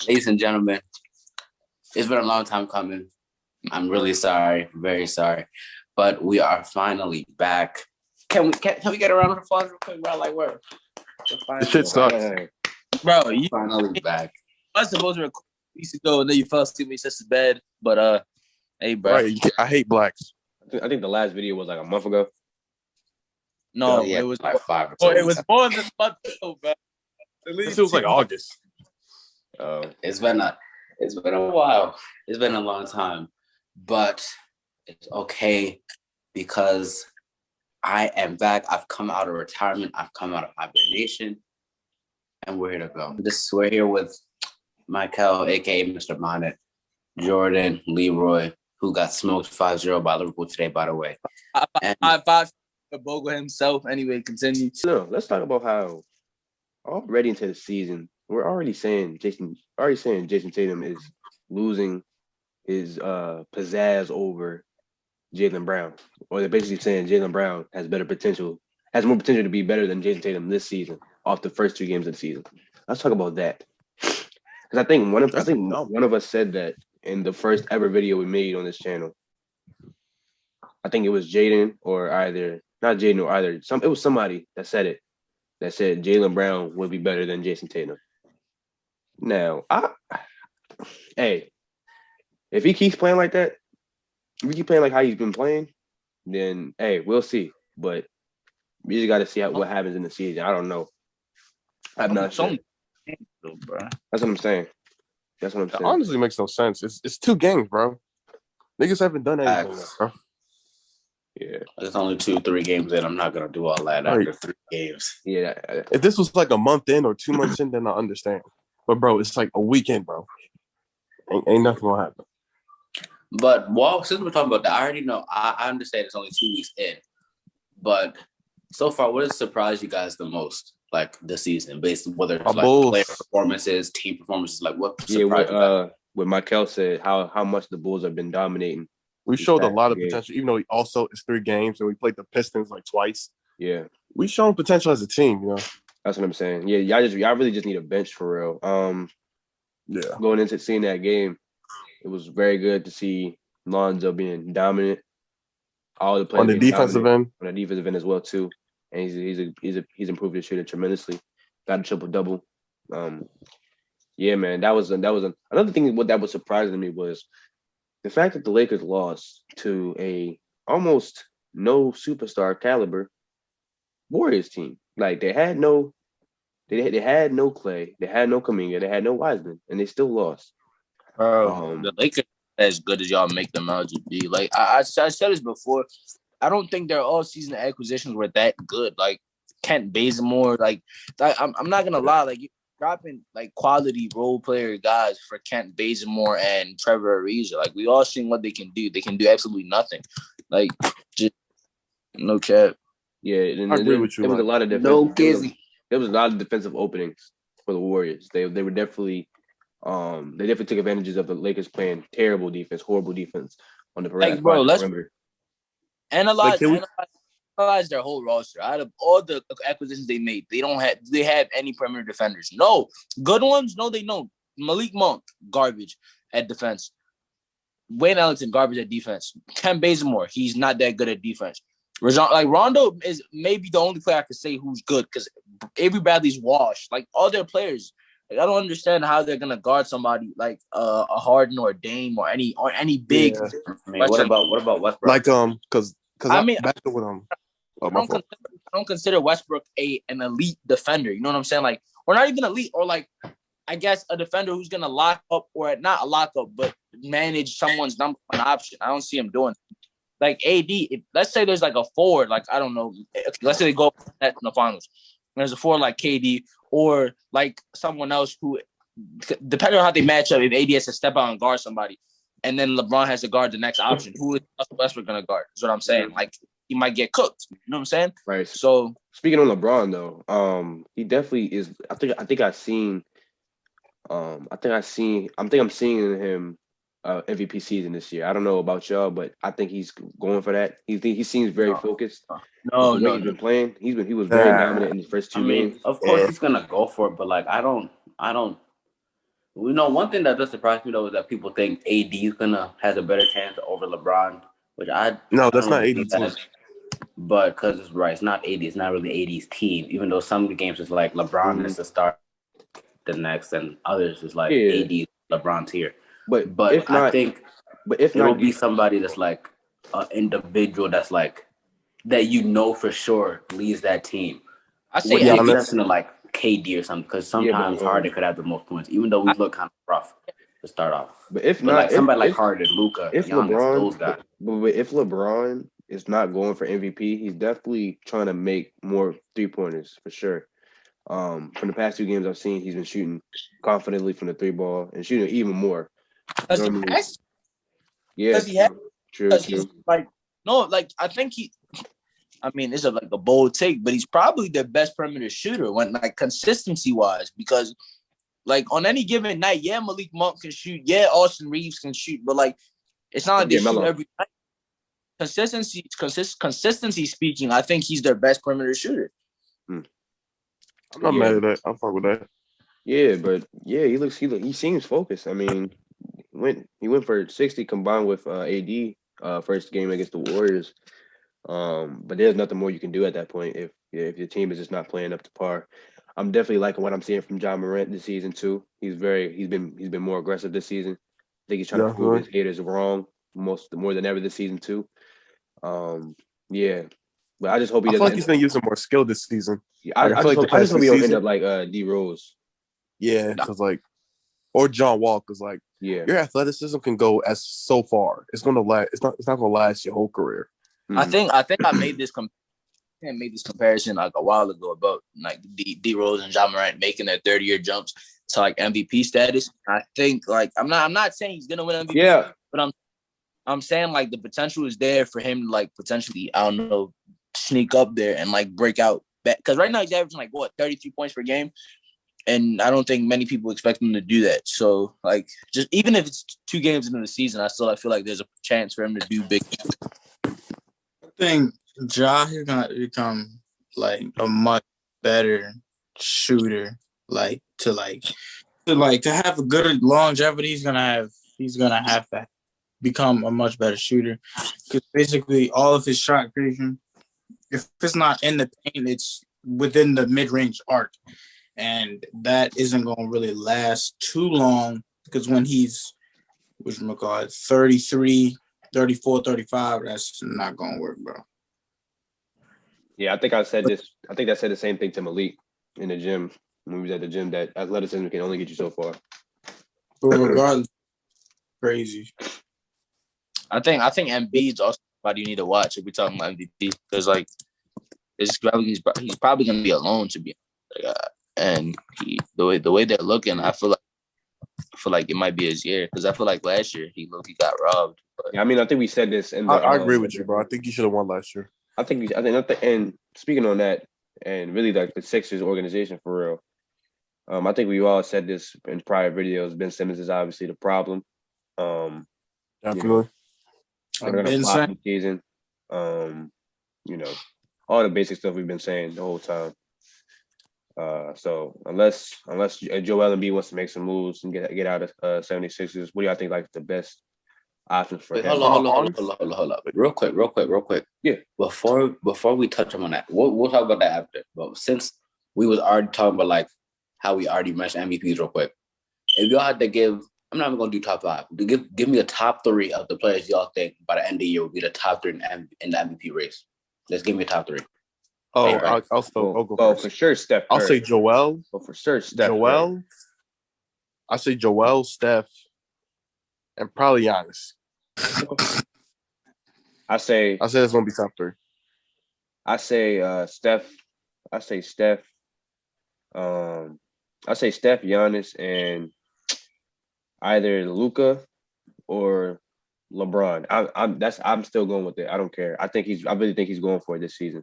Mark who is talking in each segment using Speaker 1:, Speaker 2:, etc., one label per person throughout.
Speaker 1: Ladies and gentlemen, it's been a long time coming. I'm really sorry, very sorry, but we are finally back. Can we get a round of applause real quick, bro? Like we're
Speaker 2: This shit sucks,
Speaker 3: bro. You
Speaker 1: finally back.
Speaker 3: I was supposed to record weeks ago, and then you fell asleep in your bed. But hey, bro.
Speaker 2: Right? I hate blacks.
Speaker 4: I think the last video was like a month ago.
Speaker 3: No,
Speaker 1: Yeah,
Speaker 3: it was
Speaker 1: like 5 or 6.
Speaker 3: it was more than a month ago, bro.
Speaker 2: This feels like August.
Speaker 1: It's been a while. It's been a long time, but it's okay because I am back. I've come out of retirement. I've come out of hibernation, and we're here to go. We're here with Mikell, aka Mr. Bonnet, Jordan, Leeroy, who got smoked 5-0 by Liverpool today, by the way.
Speaker 3: Five Bogle himself. Anyway, continue.
Speaker 4: No, let's talk about how already into the season we're already saying Jason Tatum is losing his pizzazz over Jaylen Brown, or they're basically saying Jaylen Brown has more potential to be better than Jason Tatum this season off the first 2 games of the season. Let's talk about that, because I think one of us said that in the first ever video we made on this channel. I think it was Jaden or either not Jaden or either it was somebody that said it, that said Jaylen Brown would be better than Jason Tatum. Now, if he keeps playing like that, if he keeps playing like how he's been playing, then we'll see. But we just got to see what happens in the season. I don't know. I'm not sure. That's what I'm saying.
Speaker 2: It honestly makes no sense. It's 2 games, bro. Niggas haven't done anything yet, bro.
Speaker 1: Yeah, it's only 2-3 games in. I'm not gonna do all that after 3 games.
Speaker 4: Yeah.
Speaker 2: If this was like a month in or 2 months in, then I understand. But bro, it's like a weekend, bro. Ain't nothing gonna happen.
Speaker 1: But since we're talking about that, I already know. I understand it's only 2 weeks in. But so far, what has surprised you guys the most, like this season, based on whether it's like player performances, team performances, like what surprised you guys?
Speaker 4: What Mikell said, how much the Bulls have been dominating.
Speaker 2: We showed a lot of potential, even though it's 3 games and we played the Pistons like twice.
Speaker 4: Yeah,
Speaker 2: we shown potential as a team, you know.
Speaker 4: That's what I'm saying. Yeah, y'all really just need a bench for real. Going into seeing that game, it was very good to see Lonzo being dominant. All the players
Speaker 2: on the defensive end,
Speaker 4: as well too, and he's improved his shooting tremendously. Got a triple-double. Yeah, man, that was another thing. What that was surprising to me was the fact that the Lakers lost to a almost no superstar caliber Warriors team. Like they had no Clay, they had no Kuminga, they had no Wiseman, and they still lost.
Speaker 3: The Lakers are as good as y'all make them out to be. Like I said this before, I don't think their all-season acquisitions were that good. Like Kent Bazemore, I'm not gonna lie, like dropping like quality role player guys for Kent Bazemore and Trevor Ariza. Like we all seen what they can do. They can do absolutely nothing. Like just no cap.
Speaker 4: Yeah, and
Speaker 2: I agree with you.
Speaker 4: There was a lot of there was a lot of defensive openings for the Warriors. They were definitely they definitely took advantages of the Lakers playing horrible defense on the perimeter.
Speaker 3: Like, bro, let's analyze their whole roster. Out of all the acquisitions they made, they have any perimeter defenders? No. Good ones? No, they don't. Malik Monk, garbage at defense. Wayne Ellington, garbage at defense. Ken Bazemore, he's not that good at defense. Like Rondo is maybe the only player I could say who's good because Avery Bradley's washed. Like all their players, like, I don't understand how they're gonna guard somebody like a Harden or a Dame or any big.
Speaker 1: Yeah. I mean, what about Westbrook?
Speaker 2: Like because
Speaker 3: I mean,
Speaker 2: back to what
Speaker 3: I don't consider Westbrook an elite defender. You know what I'm saying? Like, or not even elite, or like I guess a defender who's gonna lock up or not a lock up, but manage someone's number one option. I don't see him doing. Like AD, let's say there's like a forward, like I don't know, let's say they go in the finals. There's a forward like KD or like someone else who, depending on how they match up, if AD has to step out and guard somebody, and then LeBron has to guard the next option, who is Westbrook going to guard? Is what I'm saying. Like he might get cooked. You know what I'm saying?
Speaker 4: Right.
Speaker 3: So
Speaker 4: speaking on LeBron though, he definitely is. I'm seeing in him MVP season this year. I don't know about y'all, but I think he's going for that. He seems very focused.
Speaker 3: No,
Speaker 4: he's been playing. He was very dominant in his first 2 games.
Speaker 1: Of course, he's gonna go for it, but like I don't. We know one thing that does surprise me though is that people think AD has a better chance over LeBron, which I
Speaker 2: No,
Speaker 1: don't
Speaker 2: that's not
Speaker 1: really
Speaker 2: 80
Speaker 1: think that
Speaker 2: team.
Speaker 1: is. But because it's right, it's not 80. It's not really 80's team. Even though some of the games is like LeBron is the start, the next, and others is like AD, LeBron's here.
Speaker 4: But
Speaker 1: But I think
Speaker 4: if
Speaker 1: it will
Speaker 4: not,
Speaker 1: be somebody that's like an individual that's like that for sure leads that team.
Speaker 3: I say
Speaker 1: With the
Speaker 3: MVP.
Speaker 1: exception of like KD or something, because sometimes Harden could have the most points, even though we look kind of rough to start off.
Speaker 4: But if
Speaker 1: But
Speaker 4: not,
Speaker 1: like somebody like Harden, Luka,
Speaker 4: if
Speaker 1: Giannis,
Speaker 4: LeBron,
Speaker 1: those guys.
Speaker 4: but if LeBron is not going for MVP, he's definitely trying to make more 3-pointers for sure. From the past 2 games I've seen, he's been shooting confidently from the 3-ball and shooting even more.
Speaker 3: Does he has?
Speaker 4: Yeah,
Speaker 3: Does he have?
Speaker 4: True.
Speaker 3: Like no, like I think I mean, it's like a bold take, but he's probably their best perimeter shooter when like consistency wise, because like on any given night, yeah, Malik Monk can shoot, yeah, Austin Reeves can shoot, but like it's not like they shoot every night. Consistency speaking, I think he's their best perimeter shooter.
Speaker 2: I'm not mad at that. I'm fine with that.
Speaker 4: Yeah, but he seems focused. I mean, he went for 60 combined with AD first game against the Warriors. But there's nothing more you can do at that point if your team is just not playing up to par. I'm definitely liking what I'm seeing from Ja Morant this season too. He's been more aggressive this season. I think he's trying to prove his haters wrong more than ever this season too. But I just hope he doesn't.
Speaker 2: I feel like he's been using more skill this season.
Speaker 4: I just hope he don't end up like D Rose.
Speaker 2: Yeah, because like, or John Wall, because like, your athleticism can go so far. It's gonna last. It's not gonna last your whole career.
Speaker 3: I think I made this comparison like a while ago about like D Rose and Ja Morant making their 30-year jumps to like MVP status. I think like I'm not saying he's gonna win MVP, but I'm saying like the potential is there for him to like potentially, I don't know, sneak up there and like break out. Because right now he's averaging like 33 points per game, and I don't think many people expect him to do that. So like just even if it's 2 games into the season, I feel like there's a chance for him to do big.
Speaker 5: I think Ja is gonna become like a much better shooter. To have a good longevity, he's gonna have to become a much better shooter, because basically all of his shot creation, if it's not in the paint, it's within the mid-range arc, and that isn't going to really last too long, because when he's 33, 34, 35, that's not going to work, bro.
Speaker 4: Yeah, I think I said the same thing to Malik in the gym when we was at the gym, that athleticism can only get you so far.
Speaker 5: But regardless, crazy.
Speaker 3: I think Embiid's also somebody you need to watch if we're talking about MVP, because like he's probably gonna be alone to be and the way they're looking, I feel like it might be his year, because I feel like last year he got robbed. But.
Speaker 4: Yeah, I mean, I think we said this.
Speaker 2: I agree with you, bro. I think he should have won last year.
Speaker 4: I think and speaking on that, and really like the Sixers organization for real. I think we all said this in prior videos. Ben Simmons is obviously the problem.
Speaker 2: Definitely.
Speaker 4: They're gonna flop the season. All the basic stuff we've been saying the whole time. So unless Joel Embiid wants to make some moves and get out of 76ers, what do y'all think like the best options for him?
Speaker 1: Hold on. Real quick.
Speaker 4: Yeah.
Speaker 1: Before we touch on that, we'll talk about that after. But since we was already talking about like how we already mentioned MVPs real quick, if y'all had to give, I'm not even gonna do top 5. Give me a top 3 of the players y'all think by the end of the year will be the top 3 in the MVP race. Let's give me a top 3.
Speaker 2: Oh, I'll go first.
Speaker 4: For sure, Steph.
Speaker 2: I'll say Joel.
Speaker 4: Oh, for sure, Steph.
Speaker 2: Joel. I say Joel, Steph, and probably Giannis.
Speaker 4: I say
Speaker 2: it's gonna be top 3.
Speaker 4: I say Steph. I say Steph. I say Steph, Giannis, and either Luka or LeBron. I'm still going with it. I don't care. I really think he's going for it this season.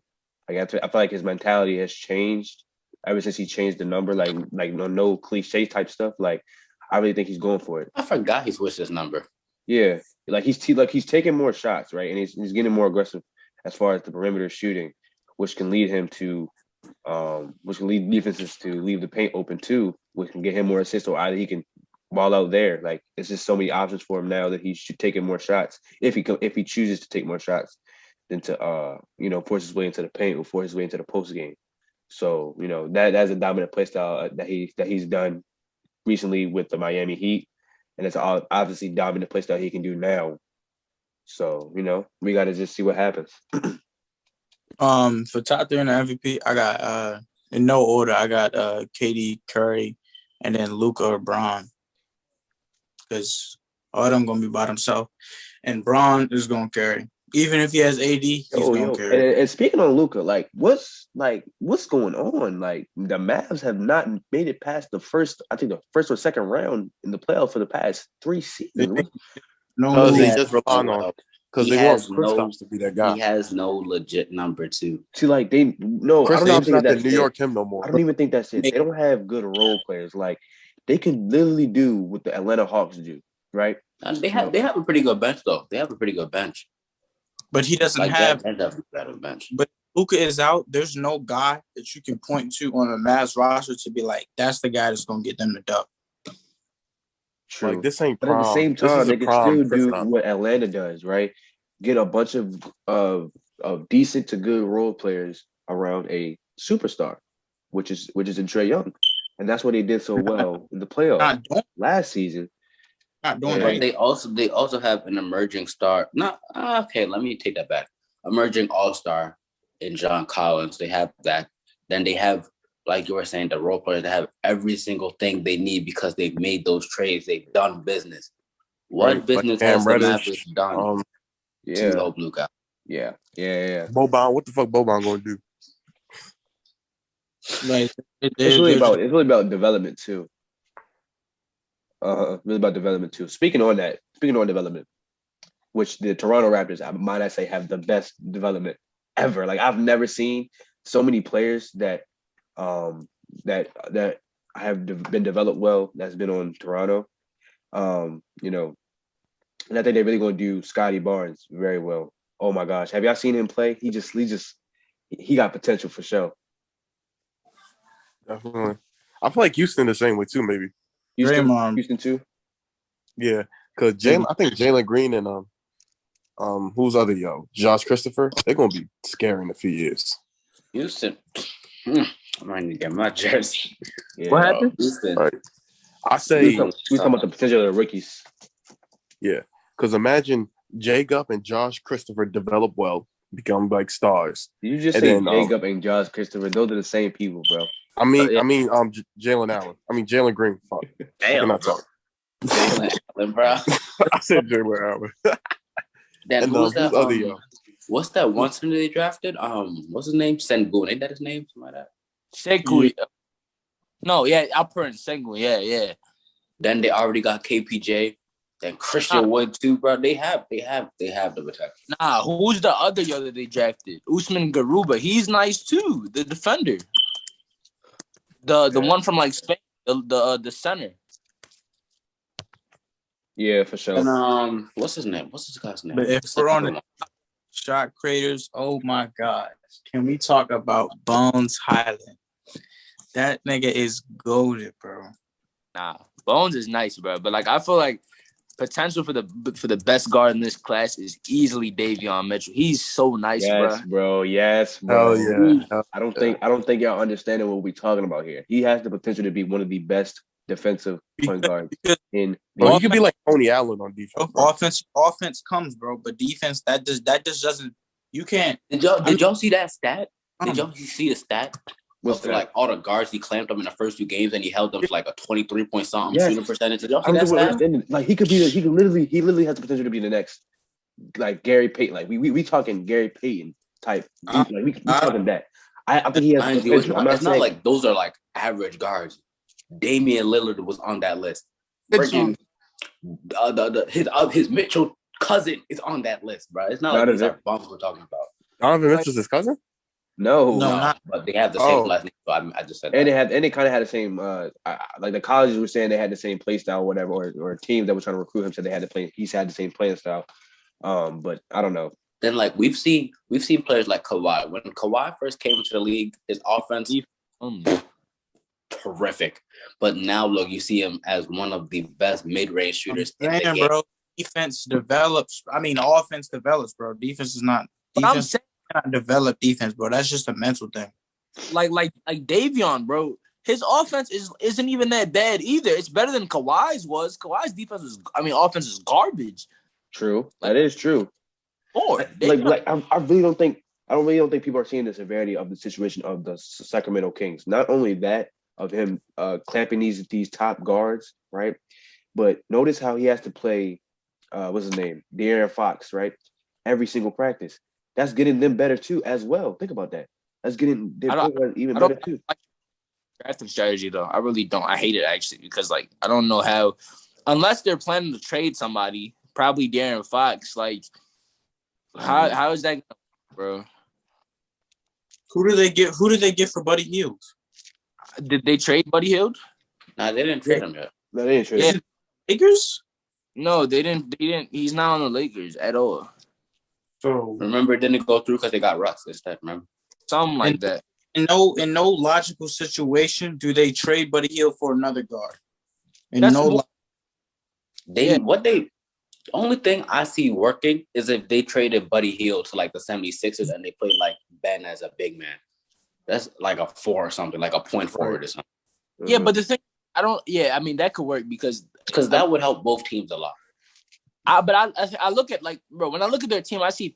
Speaker 4: Like I feel like his mentality has changed ever since he changed the number. Like no cliche type stuff. Like I really think he's going for it.
Speaker 1: I forgot he switched his number.
Speaker 4: Yeah, like he's taking more shots, right, and he's getting more aggressive as far as the perimeter shooting, which can lead defenses to leave the paint open too, which can get him more assists, or either he can ball out there. Like it's just so many options for him now that he should take more shots if he chooses to take more shots than to force his way into the paint or force his way into the post game. So that's a dominant play style that he's done recently with the Miami Heat, and it's obviously dominant play style he can do now. So we got to just see what happens.
Speaker 5: For top 3 in the MVP, I got in no order. I got KD, Curry, and then Luka or Bron, because all of them gonna be by themselves, and Bron is gonna carry. Even if he has AD, he's gonna carry.
Speaker 4: And speaking on Luka, what's going on? Like the Mavs have not made it past the first or second round in the playoff for the past 3 seasons.
Speaker 2: They just relying on because they want Kristaps to be that guy.
Speaker 1: He has no legit number 2.
Speaker 4: See, like
Speaker 2: Kristaps not the New York Tim no more.
Speaker 4: I don't even think that's it. They don't have good role players. Like they can literally do what the Atlanta Hawks do, right?
Speaker 1: They have a pretty good bench though. They have a pretty good bench.
Speaker 5: But he doesn't have
Speaker 1: a bench.
Speaker 5: But Luka is out. There's no guy that you can point to on a Mavs roster to be like, that's the guy that's gonna get them the dub.
Speaker 4: True.
Speaker 2: Like this ain't
Speaker 4: but
Speaker 2: prom.
Speaker 4: At the same time, they can still do what Atlanta does, right? Get a bunch of decent to good role players around a superstar, which is in Trae Young, and that's what they did so well in the playoffs last season.
Speaker 5: Not doing
Speaker 1: But they also have an emerging star. Okay, let me take that back. Emerging all-star in John Collins. They have that. Then they have, like you were saying, the role players that have every single thing they need because they've made those trades. They've done business. What business has the Mavericks done to go blue guy?
Speaker 4: Yeah.
Speaker 2: Boban, what the fuck Boban gonna do?
Speaker 5: Like
Speaker 4: it's really about development too. Really about development too. Speaking on development, which the Toronto Raptors, might I say, have the best development ever. Like I've never seen so many players that have been developed well. That's been on Toronto. And I think they're really going to do Scotty Barnes very well. Oh my gosh, have y'all seen him play? He got potential for sure.
Speaker 2: Definitely. I feel like Houston the same way too. Maybe.
Speaker 4: Houston too.
Speaker 2: Yeah, because I think Jalen Green and who's other Josh Christopher, they're gonna be scary in a few years.
Speaker 1: Houston, I might need to get my jersey.
Speaker 3: Yeah. What happened?
Speaker 1: Houston.
Speaker 2: Right. I say
Speaker 4: we talking about the potential of the rookies.
Speaker 2: Yeah, because imagine Jacob and Josh Christopher develop well, become like stars.
Speaker 4: You just say Jacob and Josh Christopher; those are the same people, bro.
Speaker 2: Jalen Allen. Jalen Green. Fuck.
Speaker 1: Damn,
Speaker 2: not talking.
Speaker 1: Jalen Allen, bro.
Speaker 2: I said Jalen Allen.
Speaker 1: Then who's that? Other what's that one center they drafted? What's his name? Sengun. Ain't that his name? Something like that.
Speaker 3: Sengun. No, yeah, Alperen Sengun. Yeah.
Speaker 1: Then they already got KPJ. Then Christian Wood too, bro. They have the potential.
Speaker 3: Nah, who's the other that they drafted? Usman Garuba. He's nice too. The defender. The one from like Spain. The center.
Speaker 4: Yeah, for sure.
Speaker 1: And what's his name? What's this guy's name?
Speaker 5: But if we're on the shot creators, oh my God. Can we talk about Bones Highland? That nigga is goated, bro.
Speaker 3: Nah, Bones is nice, bro. But like I feel like potential for the best guard in this class is easily Davion Mitchell. He's so nice, bro.
Speaker 4: Yes, bro.
Speaker 2: Yeah.
Speaker 4: I don't think y'all understanding what we're talking about here. He has the potential to be one of the best defensive point guards in.
Speaker 2: Bro, you could be like Tony Allen on defense.
Speaker 5: Bro. Offense comes, bro, but defense that just doesn't. You can't.
Speaker 1: Did y'all see that stat? Did y'all see the stat? Like all the guards he clamped them in the first 2 games, and he held them to like a 23-point something shooting percentage. Did y'all see that stat?
Speaker 4: Like he literally has the potential to be the next, like Gary Payton. Like we talking Gary Payton type. Like we talking that. I think he has potential.
Speaker 1: It's not like those are like average guards. Damian Lillard was on that list. Freaking his Mitchell cousin is on that list, bro. It's not like these are bums we're talking about.
Speaker 2: Donovan Mitchell's his cousin?
Speaker 4: No,
Speaker 1: not. But they have the same last name. So I just said
Speaker 4: and they kind of had the same. Like the colleges were saying they had the same play style, or whatever, or teams that were trying to recruit him said they had to play. He's had the same playing style. But I don't know.
Speaker 1: Then like we've seen players like Kawhi. When Kawhi first came into the league, his offense horrific. But now, look, you see him as one of the best mid-range shooters in the game.
Speaker 5: Bro, offense develops, bro. Defense is not. Defense cannot develop defense, bro. That's just a mental thing.
Speaker 3: Like Davion, bro. His offense isn't even that bad either. It's better than Kawhi's was. Kawhi's defense offense is garbage.
Speaker 4: True, that is true.
Speaker 3: Or
Speaker 4: I really don't think people are seeing the severity of the situation of the Sacramento Kings. Not only that of him clamping these top guards, right? But notice how he has to play. What's his name? De'Aaron Fox, right? Every single practice. That's getting them better too, as well. Think about that. That's getting them even better too.
Speaker 3: Drafting strategy though, I really don't. I hate it actually because I don't know how, unless they're planning to trade somebody, probably De'Aaron Fox. How is that, bro?
Speaker 5: Who did they get? Who did they get for Buddy Hield?
Speaker 3: Did they trade Buddy Hield?
Speaker 1: Nah, they didn't trade him yet.
Speaker 4: No, they didn't trade him.
Speaker 5: Lakers?
Speaker 3: No, they didn't. He's not on the Lakers at all.
Speaker 5: So
Speaker 1: remember, it didn't go through because they got Russ instead. Remember,
Speaker 3: something like that.
Speaker 5: In no logical situation do they trade Buddy Hield for another guard. The
Speaker 1: only thing I see working is if they traded Buddy Hield to the 76ers and they played Ben as a big man. That's like a 4 or something, like a point forward or something.
Speaker 3: Yeah, but the thing that could work because
Speaker 1: that would help both teams a lot.
Speaker 3: I look at bro, when I look at their team, I see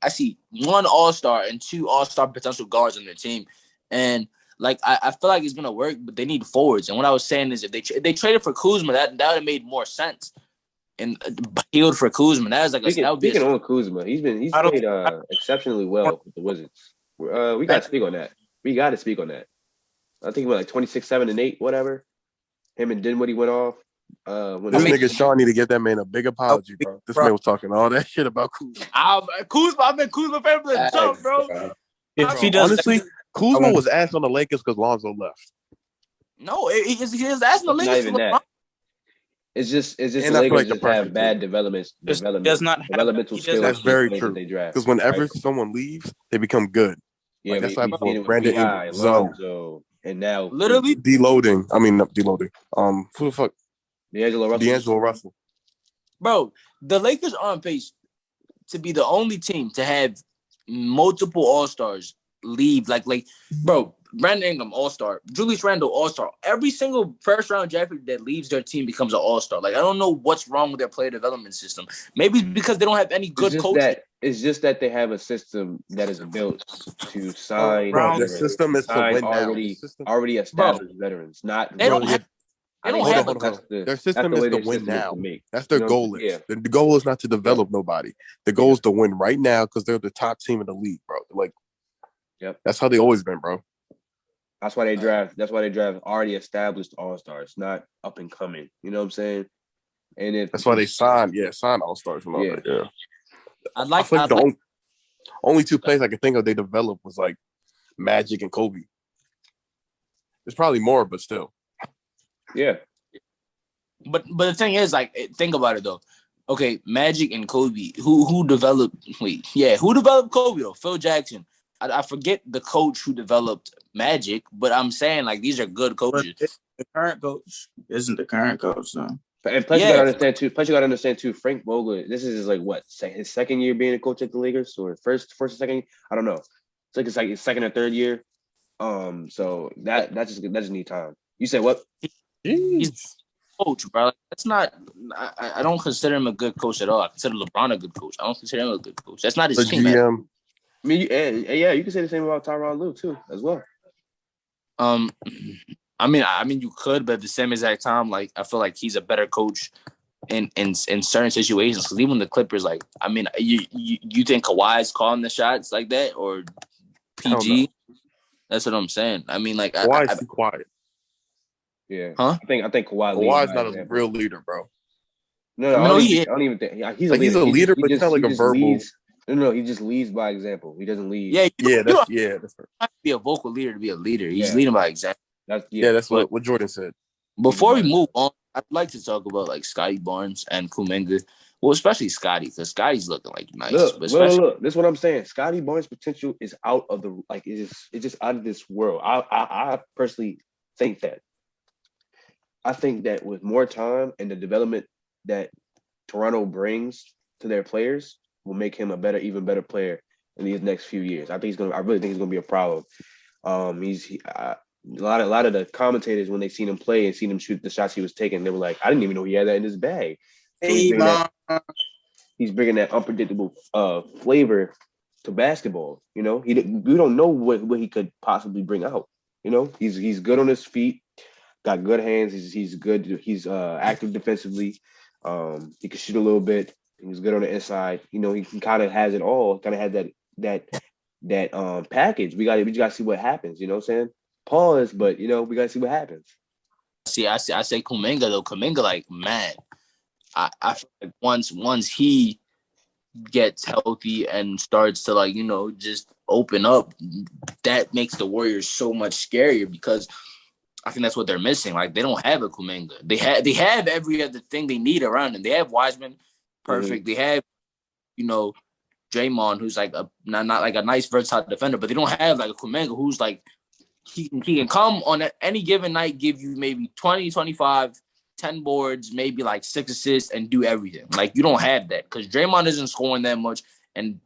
Speaker 3: I see 1 All-Star and 2 All-Star potential guards on their team, and I feel like it's gonna work, but they need forwards. And what I was saying is if they traded for Kuzma, that would have made more sense. And Hield for Kuzma, that was
Speaker 4: speaking on Kuzma, he's played exceptionally well with the Wizards. We got to speak on that. I think about 26, 7, and 8, whatever. Him and Dinwiddie went off.
Speaker 2: Nigga Sean need to get that man a big apology, bro. This man was talking all that shit about Kuzma.
Speaker 3: I've been Kuzma fan from the jump, bro.
Speaker 2: Honestly, Kuzma was asked on the Lakers because Lonzo left.
Speaker 3: No, he was asked on the Lakers.
Speaker 4: Not even that. It's just the Lakers just have bad developmental skills.
Speaker 2: That's very true. Because whenever someone leaves, they become good.
Speaker 4: Yeah,
Speaker 2: that's why before Brandon
Speaker 4: Lonzo, and now
Speaker 3: literally
Speaker 2: deloading. I mean, not deloading. Who the fuck?
Speaker 4: D'Angelo Russell.
Speaker 3: Bro, the Lakers are on pace to be the only team to have multiple All-Stars leave. Bro, Brandon Ingram, All-Star. Julius Randle, All-Star. Every single first-round draft pick that leaves their team becomes an All-Star. I don't know what's wrong with their player development system. Maybe it's because they don't have any good coaches.
Speaker 4: It's just that they have a system that is built to sign.
Speaker 2: The system is to win
Speaker 4: already established veterans. Not
Speaker 3: they don't have.
Speaker 2: Their system is to win now. That's their goal. The goal is not to develop nobody. The goal is to win right now because they're the top team in the league, bro. That's how they always been, bro.
Speaker 4: That's why they draft. That's why they draft already established all-stars, not up and coming. You know what I'm saying? And
Speaker 2: that's why they sign all-stars and all that. Yeah.
Speaker 3: I feel
Speaker 2: like only 2 players I can think of they developed was Magic and Kobe. There's probably more, but still.
Speaker 4: Yeah.
Speaker 3: But the thing is, think about it though. Okay, Magic and Kobe. Who developed Kobe though? Phil Jackson. I forget the coach who developed Magic, but I'm saying these are good coaches.
Speaker 5: The current coach isn't the current coach, though.
Speaker 4: And plus, you gotta understand too. Frank Vogel. This is his second year being a coach at the Lakers, or first or second? I don't know. It's his second or third year. So that just need time. You said what?
Speaker 3: He's a coach, bro. That's not. I don't consider him a good coach at all. I consider LeBron a good coach. I don't consider him a good coach. That's not his team.
Speaker 2: GM.
Speaker 4: I mean, you can say the same about Tyronn Lue too, as well.
Speaker 3: I mean, you could, but at the same exact time, I feel like he's a better coach in certain situations. Because even the Clippers, you think Kawhi's calling the shots like that or PG? That's what I'm saying. I mean,
Speaker 2: Kawhi's too quiet.
Speaker 4: Yeah.
Speaker 3: Huh?
Speaker 4: I think
Speaker 2: Kawhi's not a real leader, bro.
Speaker 4: No, I don't even think he's a leader.
Speaker 2: He's a leader, but he's not a verbal.
Speaker 4: Leads. No, he just leads by example. He doesn't lead.
Speaker 2: That's
Speaker 3: you
Speaker 2: right.
Speaker 3: don't have to be a vocal leader to be a leader. He's leading by example.
Speaker 4: That's
Speaker 2: what Jordan said.
Speaker 3: Before we move on, I'd like to talk about Scotty Barnes and Kuminga. Well, especially Scotty, because Scotty's looking nice.
Speaker 4: Look, this is what I'm saying. Scotty Barnes' potential is out of the it's just out of this world. I personally think that. I think that with more time and the development that Toronto brings to their players will make him even better player in these next few years. I really think he's gonna be a problem. A lot of the commentators, when they seen him play and seen him shoot the shots he was taking, they were like, I didn't even know he had that in his bag. So he's bringing that unpredictable flavor to basketball. You know, we don't know what he could possibly bring out. You know, he's good on his feet, got good hands. He's good. He's active defensively. He can shoot a little bit. He's good on the inside. You know, he kind of has it all. Kind of has that package. We got to see what happens. You know what I'm saying? Pause, but you know, we got to see what happens.
Speaker 3: I say Kuminga though. Kuminga, like, man, I feel like once he gets healthy and starts to, like, you know, just open up, that makes the Warriors so much scarier, because I think that's what they're missing. Like, they don't have a Kuminga. They have every other thing they need around them. They have Wiseman, perfect. They have, you know, Draymond, who's like not like a nice versatile defender, but they don't have like a Kuminga who's like, he can come on any given night, give you maybe 20, 25, 10 boards, maybe like 6 assists, and do everything. Like, you don't have that, because Draymond isn't scoring that much, and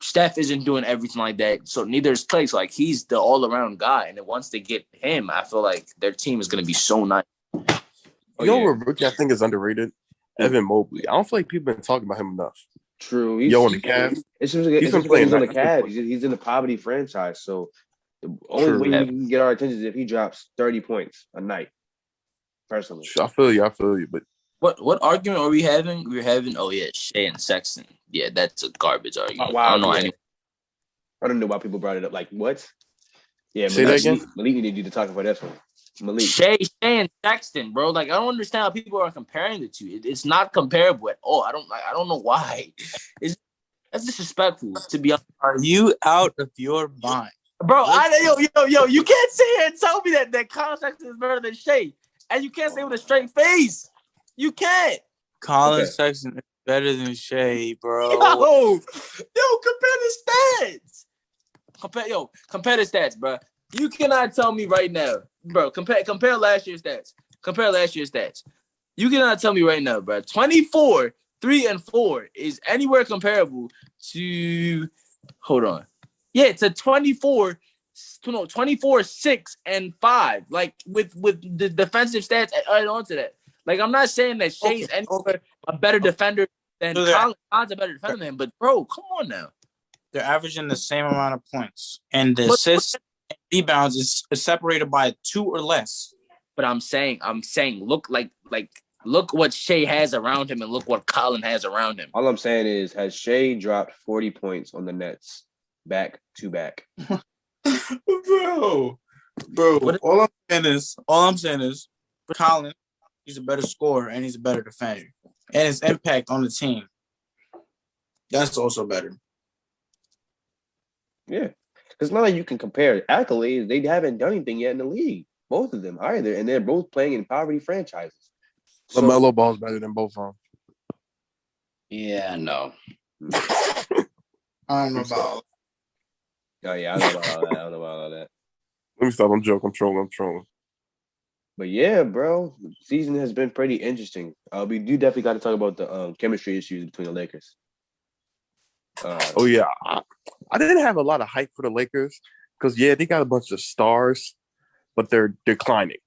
Speaker 3: Steph isn't doing everything like that. So neither is Klay. So, like, he's the all-around guy. And then once they get him, I feel like their team is going to be so nice.
Speaker 2: You know what rookie I think is underrated? Evan Mobley. I don't feel like people have been talking about him enough.
Speaker 4: True.
Speaker 2: On the Cavs.
Speaker 4: He's been playing on the Cavs. He's in the poverty franchise. So the only way we can get our attention is if he drops 30 points a night. Personally,
Speaker 2: I feel you. But
Speaker 3: what argument are we having? We're having Shea and Sexton. Yeah, that's a garbage argument.
Speaker 4: Wow,
Speaker 3: I
Speaker 4: don't know why people brought it up. Like, what? Yeah,
Speaker 2: Malik
Speaker 4: needed you to talk about this one. Malik.
Speaker 3: Shea and Sexton, bro. Like, I don't understand how people are comparing the two. It's not comparable at all. I don't know why. That's disrespectful, to be honest.
Speaker 5: Are you out of your mind?
Speaker 3: Bro, you can't sit here and tell me that Colin Sexton is better than Shea. And you can't say it with a straight face. You can't.
Speaker 5: Colin Sexton is better than Shea, bro.
Speaker 3: Yo, compare the stats. Compare the stats, bro. You cannot tell me right now, bro. Compare last year's stats. You cannot tell me right now, bro. 24, 3 and 4 is anywhere comparable to. Hold on. Yeah, to 24, 6 and 5. Like, with the defensive stats added on to that. Like, I'm not saying that Shea's anywhere a better defender than Colin. Colin's a better defender than him, but bro, come on now.
Speaker 5: They're averaging the same amount of points, and the assists and rebounds is separated by 2 or less.
Speaker 3: But I'm saying, look what Shea has around him, and look what Colin has around him.
Speaker 4: All I'm saying is, has Shea dropped 40 points on the Nets back to back?
Speaker 5: Bro. All I'm saying is, Colin, he's a better scorer and he's a better defender, and his impact on the team, that's also better.
Speaker 4: Yeah, it's not like you can compare accolades. They haven't done anything yet in the league, both of them either, and they're both playing in poverty franchises.
Speaker 2: LaMelo Ball's better than both of them.
Speaker 1: Yeah, no.
Speaker 5: I don't know about.
Speaker 4: Oh yeah, I don't know about all that.
Speaker 2: Let me stop. I'm joking. I'm trolling.
Speaker 4: But yeah, bro, the season has been pretty interesting. We do definitely got to talk about the chemistry issues between the Lakers.
Speaker 2: I didn't have a lot of hype for the Lakers because they got a bunch of stars, but they're declining.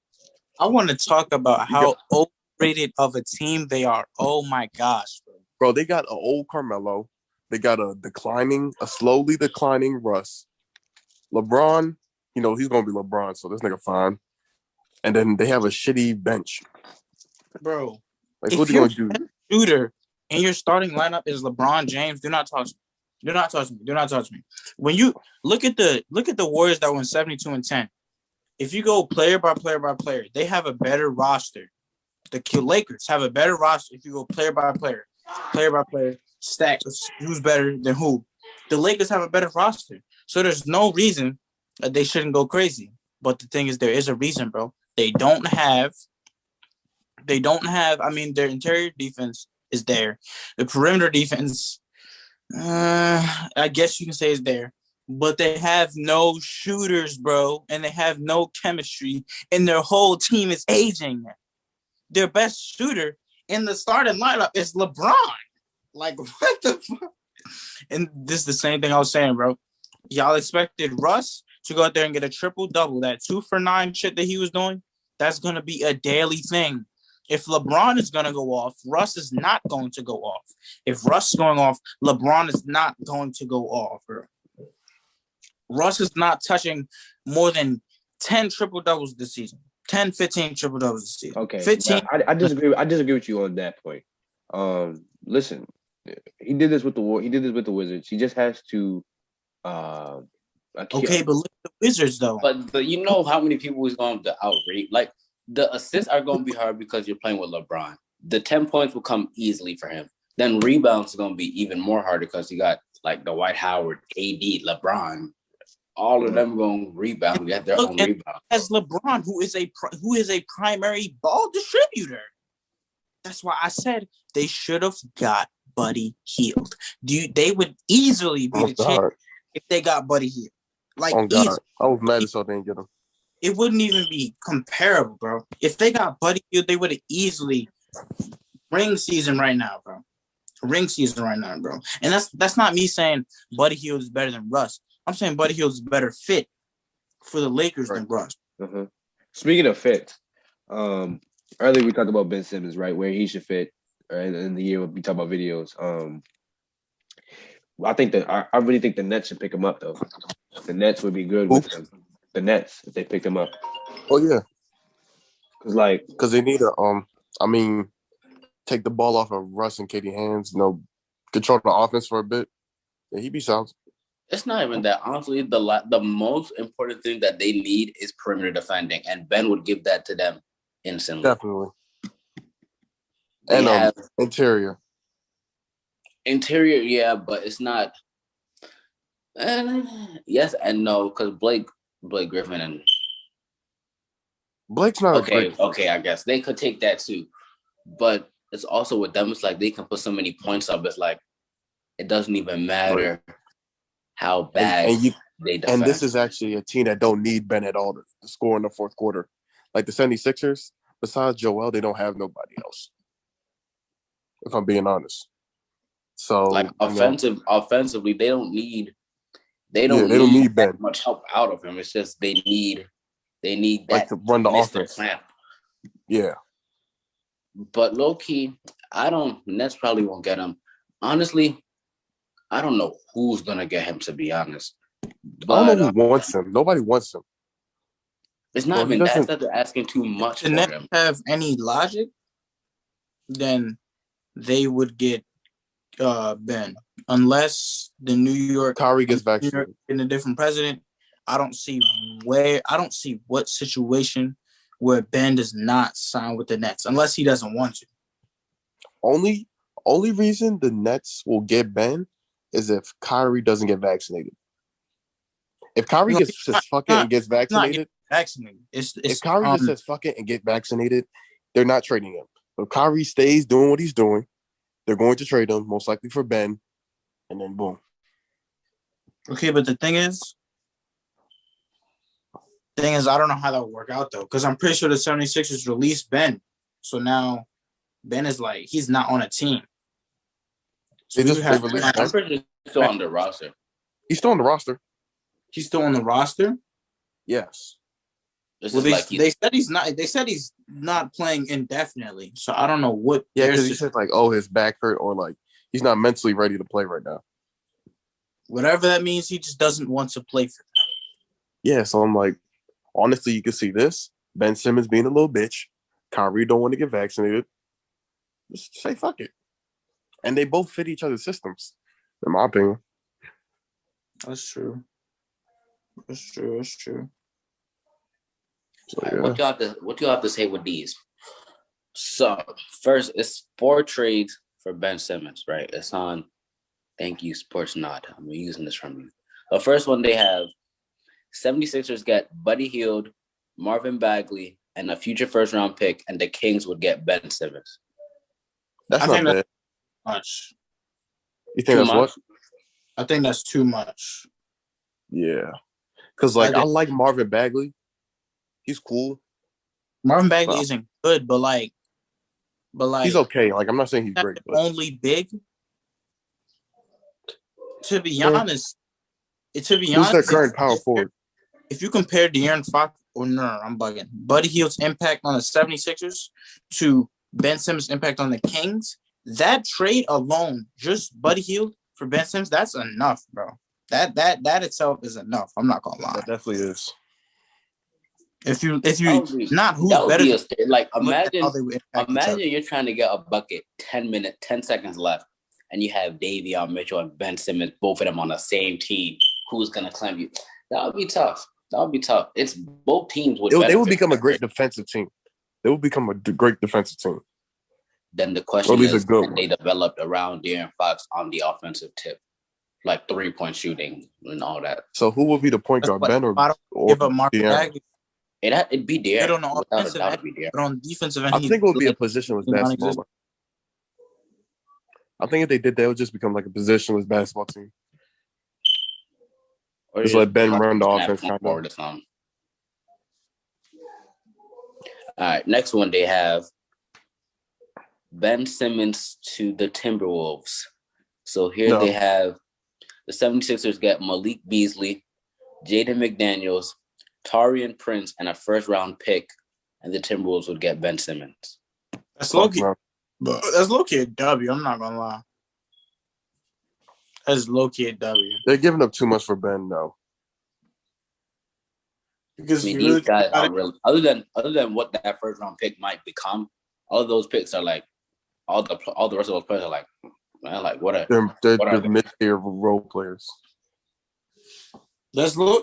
Speaker 5: I want to talk about how overrated of a team they are. Oh my gosh,
Speaker 2: bro! They got an old Carmelo. They got a slowly declining Russ. LeBron, he's gonna be LeBron, so this nigga fine. And then they have a shitty bench,
Speaker 5: bro.
Speaker 2: Like, what you gonna do?
Speaker 5: Shooter, and your starting lineup is LeBron James. Do not touch me. When you look at the Warriors that went 72-10, if you go player by player by player, they have a better roster. The Lakers have a better roster if you go player by player by player. Stack who's better than who. The Lakers have a better roster, so there's no reason that they shouldn't go crazy. But the thing is, there is a reason, bro. They don't have. I mean, their interior defense is there. The perimeter defense, I guess you can say, is there. but they have no shooters, bro, and they have no chemistry, and their whole team is aging. Their best shooter in the starting lineup is LeBron. Like, what the fuck? And this is the same thing I was saying, bro. Y'all expected Russ to go out there and get a triple-double. That 2-for-9 shit that he was doing, that's going to be a daily thing. If LeBron is going to go off, Russ is not going to go off. If Russ is going off, LeBron is not going to go off, bro. Russ is not touching more than 10 triple-doubles this season. 10, 15 triple-doubles this season.
Speaker 4: Okay.
Speaker 5: 15.
Speaker 4: I disagree. I disagree with you on that point. Listen, he did this with the Wizards. He just has to
Speaker 5: okay, but look at the Wizards though.
Speaker 1: But you know how many people is going to outrate? Like, the assists are going to be hard because you're playing with LeBron. The 10 points will come easily for him. Then rebounds are going to be even more harder because you got like the Dwight Howard, AD, LeBron. All of them going to rebound. Get their own rebound.
Speaker 5: As LeBron, who is a primary ball distributor. That's why I said they should have got Buddy Hield. They would easily be the champ if they got Buddy Hield. Like,
Speaker 2: I was mad as hell they didn't get him.
Speaker 5: It wouldn't even be comparable, bro. If they got Buddy Hield, they would have easily ring season right now, bro. And that's not me saying Buddy Hield is better than Russ. I'm saying Buddy Hield is a better fit for the Lakers than Russ.
Speaker 4: Uh-huh. Speaking of fit, earlier we talked about Ben Simmons, right, where he should fit in the year we talk about videos. I really think the Nets should pick him up though. The Nets would be good with him. The Nets, if they picked him up.
Speaker 2: Oh yeah,
Speaker 4: because
Speaker 2: they need take the ball off of Russ and KD hands. Control the offense for a bit. Yeah, he'd be solid.
Speaker 1: It's not even that. Honestly, the most important thing that they need is perimeter defending, and Ben would give that to them instantly.
Speaker 2: Definitely. And interior.
Speaker 1: Interior, yeah, but it's not. Yes and no, because Blake Griffin and
Speaker 2: Blake's not
Speaker 1: okay. I guess they could take that too, but it's also with them. It's like they can put so many points up. It's like it doesn't even matter how bad they defend.
Speaker 2: And this is actually a team that don't need Ben at all to score in the fourth quarter. Like the 76ers, besides Joel, they don't have nobody else. If I'm being honest. So
Speaker 1: like offensively, they don't need Ben. That much help out of him. It's just they need that
Speaker 2: like to run the offense.
Speaker 1: Plan.
Speaker 2: Yeah.
Speaker 1: But low key, Nets probably won't get him. Honestly, I don't know who's gonna get him, to be honest. But
Speaker 2: I don't know who wants him. Nobody wants him.
Speaker 1: It's not even that they're asking too much.
Speaker 5: If the Nets have any logic, then they would get Ben. Unless the New York
Speaker 2: Kyrie gets vaccinated
Speaker 5: in a different president, I don't see what situation where Ben does not sign with the Nets unless he doesn't want to.
Speaker 2: Only reason the Nets will get Ben is if Kyrie doesn't get vaccinated. If Kyrie gets vaccinated,
Speaker 5: if
Speaker 2: Kyrie just says fuck it and get vaccinated, they're not trading him. If Kyrie stays doing what he's doing, they're going to trade him, most likely for Ben, and then boom.
Speaker 5: Okay, but the thing is, I don't know how that would work out, though, because I'm pretty sure the 76ers released Ben. So now Ben is like, he's not on a team. So
Speaker 1: I'm pretty sure he's still on the roster.
Speaker 2: He's still on the roster.
Speaker 5: He's still on the roster?
Speaker 2: Yes.
Speaker 5: Well, they said he's not playing indefinitely. So I don't know what.
Speaker 2: Yeah, because he said his back hurt or he's not mentally ready to play right now.
Speaker 5: Whatever that means, he just doesn't want to play for them.
Speaker 2: Yeah, so I'm like, honestly, you can see this. Ben Simmons being a little bitch. Kyrie don't want to get vaccinated. Just say fuck it. And they both fit each other's systems, in my opinion.
Speaker 5: That's true.
Speaker 2: So,
Speaker 1: yeah. What do you have to say with these? So first, it's 4 trades for Ben Simmons, right? It's on. Thank you, Sports Nod. I'm using this from you. The first one they have 76ers get Buddy Hield, Marvin Bagley, and a future first-round pick, and the Kings would get Ben Simmons.
Speaker 2: That's not bad.
Speaker 5: Much.
Speaker 2: You think that's what?
Speaker 5: I think that's too much.
Speaker 2: Yeah. Because, like, I like Marvin Bagley. He's cool.
Speaker 5: Marvin Bagley isn't good, but
Speaker 2: he's okay. Like, I'm not saying he's great. But
Speaker 5: only big. To be honest,
Speaker 2: who's their current power forward?
Speaker 5: If you compare De'Aaron Fox, I'm bugging. Buddy Hield's impact on the 76ers to Ben Simmons' impact on the Kings, that trade alone, just Buddy Hield for Ben Simmons, that's enough, bro. That itself is enough. I'm not gonna lie.
Speaker 2: That definitely is.
Speaker 5: If you not who's better,
Speaker 1: like imagine you're trying to get a bucket 10 seconds left, and you have Davion Mitchell and Ben Simmons, both of them on the same team. Who's gonna claim you? That would be tough. It's both teams would.
Speaker 2: They would become a great defensive team. They would become a great defensive team.
Speaker 1: Then the question is, can they developed around De'Aaron Fox on the offensive tip, like 3-point shooting and all that.
Speaker 2: So who will be the point guard, Ben or
Speaker 5: De'Aaron?
Speaker 1: It'd be De'Aaron.
Speaker 5: On offensive end, but on defensive end,
Speaker 2: I think it would be a positionless basketball. I think if they did that, it would just become like a positionless basketball team. Or just let Ben run the offense. Kind of.
Speaker 1: All right, next one they have Ben Simmons to the Timberwolves. So here they have the 76ers get Malik Beasley, Jaden McDaniels, Taurean Prince, and a first-round pick, and the Timberwolves would get Ben Simmons.
Speaker 5: That's low-key. That's low-key a W. I'm not going to lie. That's low-key a W.
Speaker 2: They're giving up too much for Ben, though.
Speaker 1: Because these guys are really, other than what that first-round pick might become, all of those picks are like, all the rest of those players are like, man, like what are
Speaker 2: they're mid-tier role players.
Speaker 5: That's low